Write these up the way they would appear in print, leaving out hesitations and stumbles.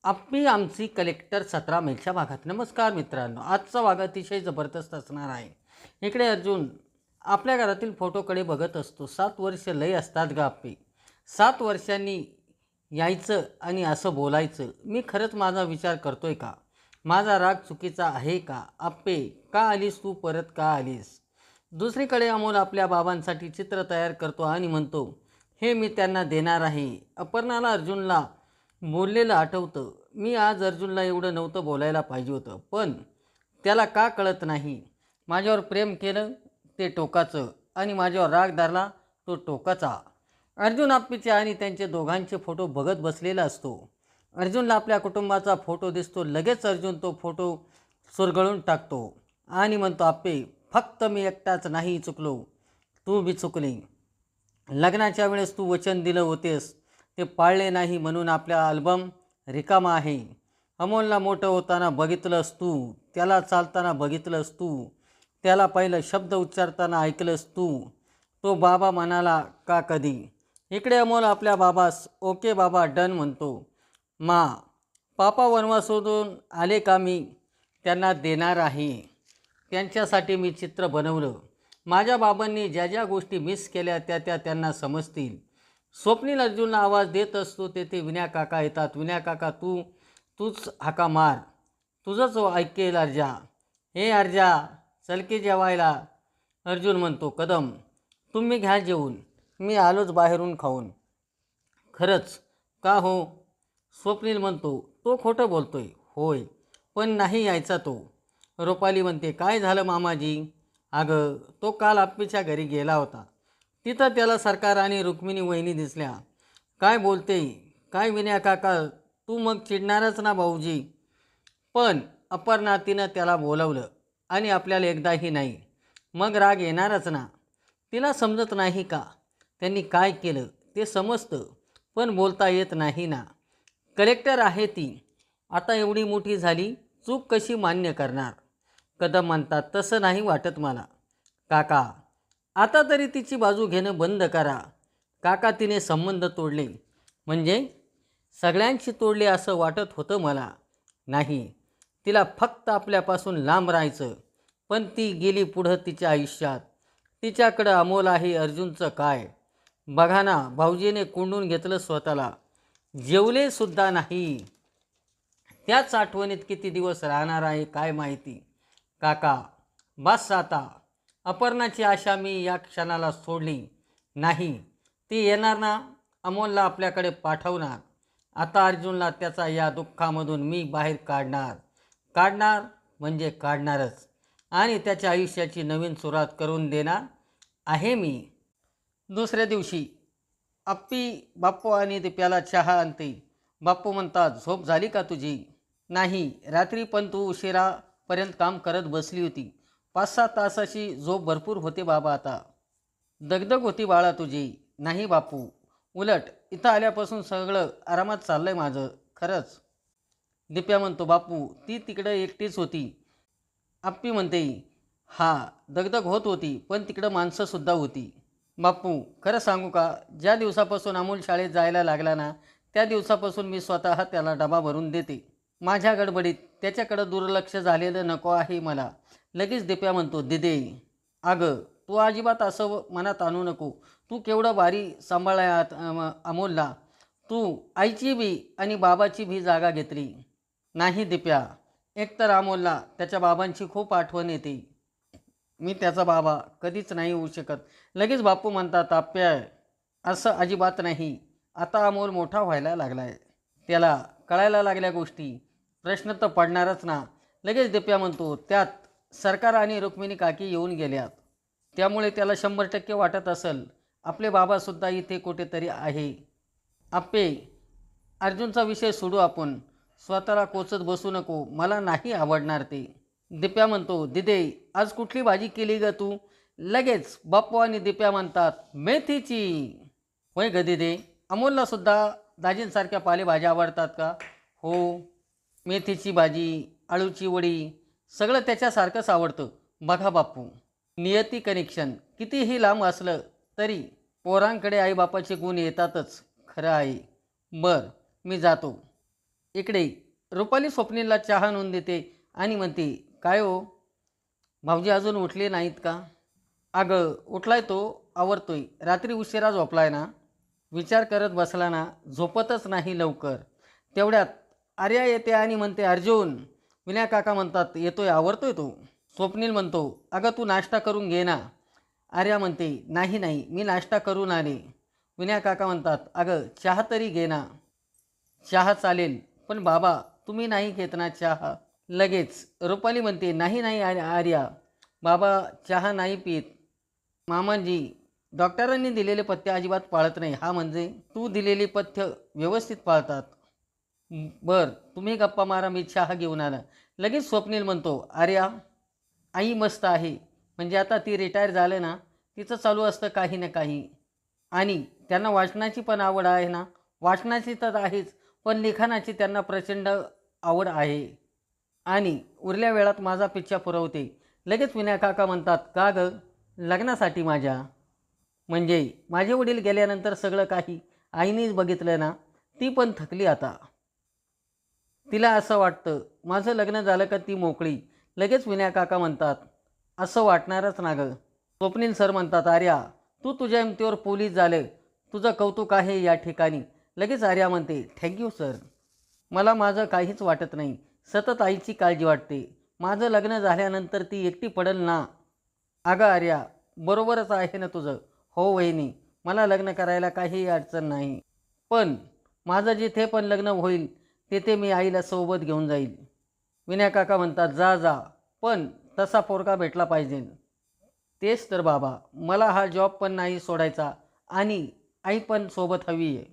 आपली आमची कलेक्टर 17 मेलच्या भागात. नमस्कार मित्रांनो, आजचा भाग अतिशय जबरदस्त असणार आहे. इकडे अर्जुन आपल्या घरातील फोटोकडे बघत असतो. 7 वर्ष लय असतात गा आप्पे. 7 वर्षांनी यायचं आणि असं बोलायचं. मी खरंच माझा विचार करतोय का? माझा राग चुकीचा आहे का? आप्पे का आलीस तू, परत का आलीस? दुसरीकडे अमोल आपल्या बाबांसाठी चित्र तयार करतो आणि म्हणतो, हे मी त्यांना देणार आहे. अपर्णाला अर्जुनला बोललेलं आठवतं. मी आज अर्जुनला एवढं नव्हतं बोलायला पाहिजे होतं, पण त्याला का कळत नाही? माझ्यावर प्रेम केलं ते टोकाचं आणि माझ्यावर राग धरला तो टोकाचा. अर्जुन आप्पीचे आणि त्यांचे दोघांचे फोटो बघत बसलेला असतो. अर्जुनला आपल्या कुटुंबाचा फोटो दिसतो. लगेच अर्जुन तो फोटो चुरगळून टाकतो आणि म्हणतो, आप्पे फक्त मी एकटाच नाही चुकलो, तू बी चुकली. लग्नाच्या वेळेस तू वचन दिलं होतेस ते पाळले नाही, म्हणून आपला अल्बम रिकामा आहे. अमोलला मोठं होताना बघितलंस तू, त्याला चालताना बघितलंस तू, त्याला पहिलं शब्द उच्चारताना ऐकलंस तू. तो बाबा म्हणाला का कधी? इकडे अमोल आपल्या बाबास ओके बाबा डन म्हणतो. मा पापा वनवासातून आले का मी त्यांना देणार आहे. त्यांच्यासाठी मी चित्र बनवलं. माझ्या बाबांनी ज्या ज्या गोष्टी मिस केल्या त्या त्यांना समजतील. स्वप्नील अर्जुनला आवाज देत असतो. तेथे विनया काका येतात. विनया काका तूच हाका मार, तुझंच ऐकेल अर्जा. हे अर्जा चल की जेवायला. अर्जुन म्हणतो, कदम तुम्ही घ्या जेवून, मी आलोच बाहेरून खाऊन. खरंच का हो? स्वप्नील म्हणतो, तो खोटं बोलतोय. होय, पण नाही यायचा तो. रुपाली म्हणते, काय झालं मामाजी? अगं तो काल आप्पीच्या घरी गेला होता. तिथं त्याला सरकार आणि रुक्मिणी वहिनी दिसल्या. काय बोलते काय विनया काका, तू मग चिडणारच ना भाऊजी. पण अपर्णा तिनं त्याला बोलवलं आणि आपल्याला एकदाही नाही, मग राग येणारच ना. तिला समजत नाही का त्यांनी काय केलं? ते समजतं पण बोलता येत नाही ना. कलेक्टर आहे ती, आता एवढी मोठी झाली, चूक कशी मान्य करणार? कदम म्हणतात, तसं नाही वाटत मला. काका आता तरी तिची बाजू घेणं बंद करा. काका तिने संबंध तोडले म्हणजे सगळ्यांशी तोडले असं वाटत होतं मला. नाही, तिला फक्त आपल्यापासून लांब राहायचं. पण ती गेली पुढं तिच्या आयुष्यात. तिच्याकडं अमोल आहे. अर्जुनचं काय? बघा ना, भाऊजीने कोंडून घेतलं स्वतःला, जेवलेसुद्धा नाही. त्याच आठवणीत किती दिवस राहणार आहे काय माहिती. काका बस आता. अपर्णाची आशा मी या क्षणाला सोडली नाही. ती येणार ना, अमोलला आपल्याकडे पाठवणार. आता अर्जुनला त्याचा या दुःखामधून मी बाहेर काढणार म्हणजे काढणारच. आणि त्याच्या आयुष्याची नवीन सुरुवात करून देणार आहे मी. दुसऱ्या दिवशी आप्पी बाप्पू आणि दिप्याला चहा आणते. बाप्पू म्हणतात, झोप झाली का तुझी? नाही, रात्री पण तू उशिरापर्यंत काम करत बसली होती. 5-6 तासाची झोप भरपूर होते बाबा. आता दगदग होती बाळा तुझी. नाही बापू, उलट इथं आल्यापासून सगळं आरामात चाललंय माझं. खरंच. दिप्या म्हणतो, बापू ती तिकडं एकटीच होती. आप्पी म्हणते, हा दगदग होत होती, पण तिकडं माणसंसुद्धा होती. बापू खरं सांगू का, ज्या दिवसापासून अमोल शाळेत जायला लागला ना, त्या दिवसापासून मी स्वतः त्याला डबा भरून देते. माझ्या गडबडीत त्याच्याकडं दुर्लक्ष झालेलं नको आहे मला. लगेच दिप्या म्हणतो, दिदे अगं तू अजिबात असं मनात आणू नको. तू केवढं भारी सांभाळायात अमोलला. तू आईची बी आणि बाबाची बी जागा घेतली. नाही दिप्या, एकतर अमोलला त्याच्या बाबांची खूप आठवण येते. मी त्याचा बाबा कधीच नाही होऊ शकत. लगेच बापू म्हणतात, आप्या असं अजिबात नाही. आता अमोल मोठा व्हायला लागला आहे. त्याला कळायला लागल्या गोष्टी. प्रश्न तर पडणारच ना. लगेच दिप्या म्हणतो, त्यात सरकार आणि रुक्मिणी काकी येऊन गेल्यात. त्यामुळे त्याला 100% वाटत असेल आपले बाबासुद्धा इथे कुठेतरी आहे. आप्पे अर्जुनचा विषय सोडू आपण. स्वतःला कोचत बसू नको. मला नाही आवडणार ते. दिप्या म्हणतो, दिदे आज कुठली भाजी केली ग तू? लगेच बाप्पू आणि दिप्या म्हणतात, मेथीची. होय ग दिदे, अमोलला सुद्धा दाजींसारख्या पालेभाज्या आवडतात का? हो, मेथीची भाजी, आळूची वडी, सगळं त्याच्यासारखंच आवडतं. बघा बाप्पू, नियती कनेक्शन कितीही लांब असलं तरी पोरांकडे आईबापाचे गुण येतातच. खरं आहे. बर मी जातो. इकडे रुपाली स्वप्नीलला चहा आणून देते आणि म्हणते, काय हो भाऊजी अजून उठले नाहीत का? अगं उठलाय तो, आवरतोय. रात्री उशिरा झोपलाय ना, विचार करत बसला ना, झोपतच नाही लवकर. तेवढ्यात आर्या येते आणि म्हणते, अर्जुन. विनय काका म्हणतात, येतोय, आवरतोय तो. स्वप्नील म्हणतो, अगं तू नाश्ता करून घे ना. आर्या म्हणते, नाही नाही मी नाश्ता करून आले. विनय काका म्हणतात, अगं चहा तरी घे ना. चहा चालेल, पण बाबा तुम्ही नाही घेत ना चहा? लगेच रुपाली म्हणते, नाही नाही आर्या, बाबा चहा नाही पित. मामांजी, डॉक्टरांनी दिलेले पथ्य अजिबात पाळत नाही. हा म्हणजे तू दिलेली पथ्य व्यवस्थित पाळतात. बर तुम्ही गप्पा मारा, मी चहा घेऊन आला. लगेच स्वप्नील म्हणतो, आर्या आई मस्त आहे. म्हणजे आता ती रिटायर झालं ना, तिचं चालू असतं काही ना काही. आणि त्यांना वाचनाची पण आवड आहे ना. वाचनाची तर आहेच, पण लिखाणाची त्यांना प्रचंड आवड आहे. आणि उरल्या वेळात माझा पिच्छा पुरवते. लगेच विनय काका म्हणतात, का ग? लग्नासाठी माझ्या. म्हणजे माझे वडील गेल्यानंतर सगळं काही आईनेच बघितलं ना. ती पण थकली आता. तिला असं वाटतं माझं लग्न झालं का ती मोकळी. लगेच विनय काका म्हणतात, असं वाटणारच ना गं. स्वप्नील सर म्हणतात, आर्या तू तुझ्या हिमतीवर पोलीस झाले, तुझं कौतुक आहे या ठिकाणी. लगेच आर्या म्हणते, थँक्यू सर. मला माझं काहीच वाटत नाही. सतत आईची काळजी वाटते. माझं लग्न झाल्यानंतर ती एकटी पडेल ना. अगं आर्या, बरोबरच आहे ना तुझं. हो वहिनी, मला लग्न करायला काही अडचण नाही. पण माझं जिथे पण लग्न होईल तेथे मी आईला सोबत घेऊन जाईल. विनय काका म्हणतात, जा जा, पण तसा पोरगा भेटला पाहिजे. तेच तर बाबा, मला हा जॉब पण नाही सोडायचा आणि आई पण सोबत हवी आहे.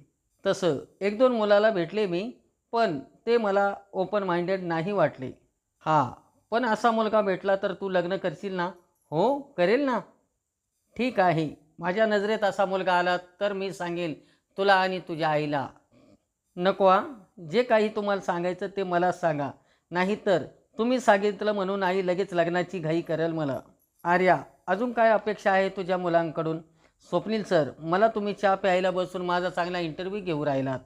तसं एक दोन मुलाला भेटले मी, पण ते मला ओपन माइंडेड नाही वाटले. हां, पण असा मुलगा भेटला तर तू लग्न करशील ना? हो करेल ना. ठीक आहे, माझ्या नजरेत असा मुलगा आला तर मी सांगेन तुला आणि तुझ्या आईला. नको हां, जे काही तुम्हाला सांगायचं ते मलाच सांगा. नाहीतर तुम्ही सांगितलं म्हणून आई लगेच लग्नाची घाई करेल मला. आर्या, अजून काय अपेक्षा आहे तुझ्या मुलांकडून? स्वप्नील सर, मला तुम्ही चहा प्यायला बसून माझा चांगला इंटरव्ह्यू घेऊ राहिलात.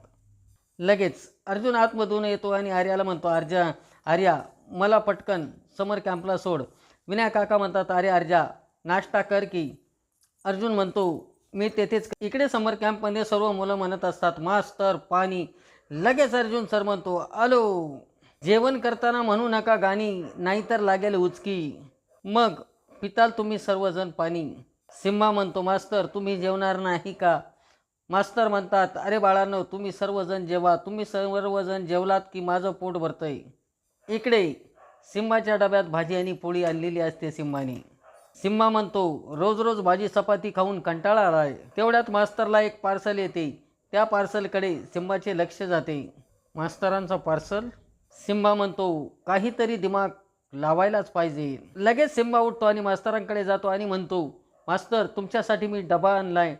लगेच अर्जुन आतमधून येतो आणि आर्याला म्हणतो, आर्या मला पटकन समर कॅम्पला सोड. विनय काका म्हणतात, अरे अर्जा नाश्ता कर की. अर्जुन म्हणतो, मी तेथेच. इकडे समर कॅम्पमध्ये सर्व मुलं म्हणत असतात, मास्तर पाणी. लगेच अर्जुन सर म्हणतो, आलो. जेवण करताना म्हणू नका गाणी, नाहीतर लागेल उचकी. मग पिताल तुम्ही सर्वजण पाणी. सिम्हा म्हणतो, मास्तर तुम्ही जेवणार नाही का? मास्तर म्हणतात, अरे बाळांनो तुम्ही सर्वजण जेवा. तुम्ही सर्वजण जेवलात की माझं पोट भरतंय. इकडे सिम्हाच्या डब्यात भाजी आणि पोळी आणलेली असते सिम्हाने. सिम्हा म्हणतो, रोज रोज भाजी चपाती खाऊन कंटाळा आलाय. तेवढ्यात मास्तरला एक पार्सल येते. त्या पार्सलकडे सिम्हाचे लक्ष जाते. मास्तरांचा पार्सल? सिम्हा म्हणतो, काहीतरी दिमाग लावायलाच पाहिजे. लगेच सिम्हा उठतो आणि मास्तरांकडे जातो आणि म्हणतो, मास्तर तुमच्यासाठी मी डबा आणलाय.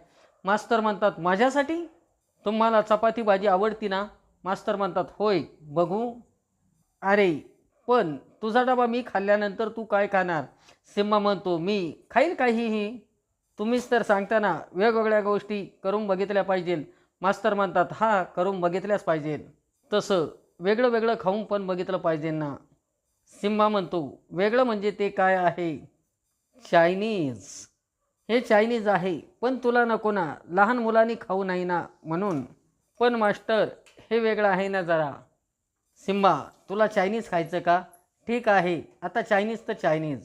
मास्तर म्हणतात, माझ्यासाठी? तुम्हाला चपाती भाजी आवडती ना? मास्तर म्हणतात, होय. बघू. अरे पण तुझा डबा मी खाल्ल्यानंतर तू काय खाणार? सिम्हा म्हणतो, मी खाईल काहीही. तुम्हीच तर सांगता ना वेगवेगळ्या गोष्टी करून बघितल्या पाहिजे. मास्तर म्हणतात, हा करून बघितल्याच पाहिजे. तसं वेगळं वेगळं खाऊन पण बघितलं पाहिजे ना. सिम्हा म्हणतो, वेगळं म्हणजे ते काय आहे? चायनीज. हे चायनीज आहे, पण तुला नको ना, लहान मुलांनी खाऊ नाही ना म्हणून. पण मास्टर हे वेगळं आहे ना जरा. सिम्हा, तुला चायनीज खायचं का? ठीक आहे, आता चायनीज तर चायनीज.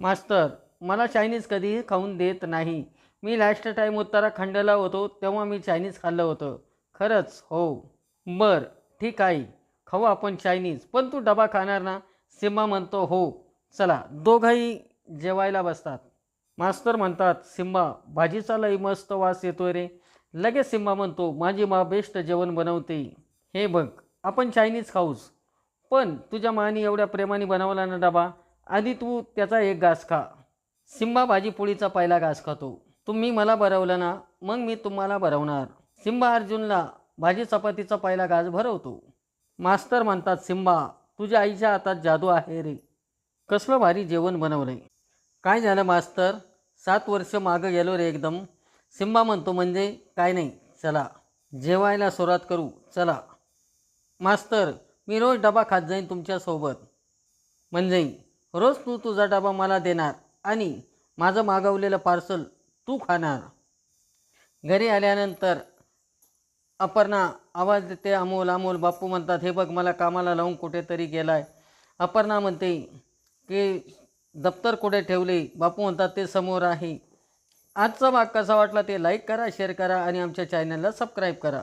मास्तर, मला चायनीज कधीही खाऊन देत नाही. मी लास्ट टाईम उत्तराखंडला होतो तेव्हा मी चायनीज खाल्लं होतं. खरंच? हो. बर ठीक आहे, खाऊ आपण चायनीज, पण तू डबा खाणार ना? सिम्हा म्हणतो, हो. चला दोघंही जेवायला बसतात. मास्तर म्हणतात, सिम्हा भाजीचा लई मस्त वास येतोय रे. लगेच सिम्हा म्हणतो, माझी मा बेस्ट जेवण बनवते. हे बघ, आपण चायनीज खाऊच, पण तुझ्या माने एवढ्या प्रेमाने बनवला ना डबा, आधी तू त्याचा एक घास खा. सिम्हा भाजी पोळीचा पहिला घास खातो. तुम्ही मला भरवलं ना, मग मी तुम्हाला भरवणार. सिम्हा अर्जुनला भाजी चपातीचा पहिला घास भरवतो. मास्तर म्हणतात, सिम्हा तुझ्या आईच्या हातात जादू आहे रे. कसलं भारी जेवण बनवलंय. काय झालं मास्तर? 7 वर्ष मागं गेलो रे एकदम. सिम्हा म्हणतो, म्हणजे काय नाही, चला जेवायला सुरुवात करू चला. मास्तर, मी रोज डबा खात जाईन तुमच्यासोबत. म्हणजे रोज तू तुझा डबा मला देणार आणि माझं मागवलेलं पार्सल तू खाणार. घरी आल्यानंतर अपर्णा आवाज देते, अमोल अमोल. बापू म्हणतात, हे बघ मला कामाला लावून कुठेतरी गेलाय. अपर्णा म्हणते की दप्तर कुठे ठेवले. बापू म्हणतात ते समोर आहे. आजचा भाग कसा वाटला ते लाईक करा, शेअर करा आणि आमच्या चॅनलला सबस्क्राईब करा.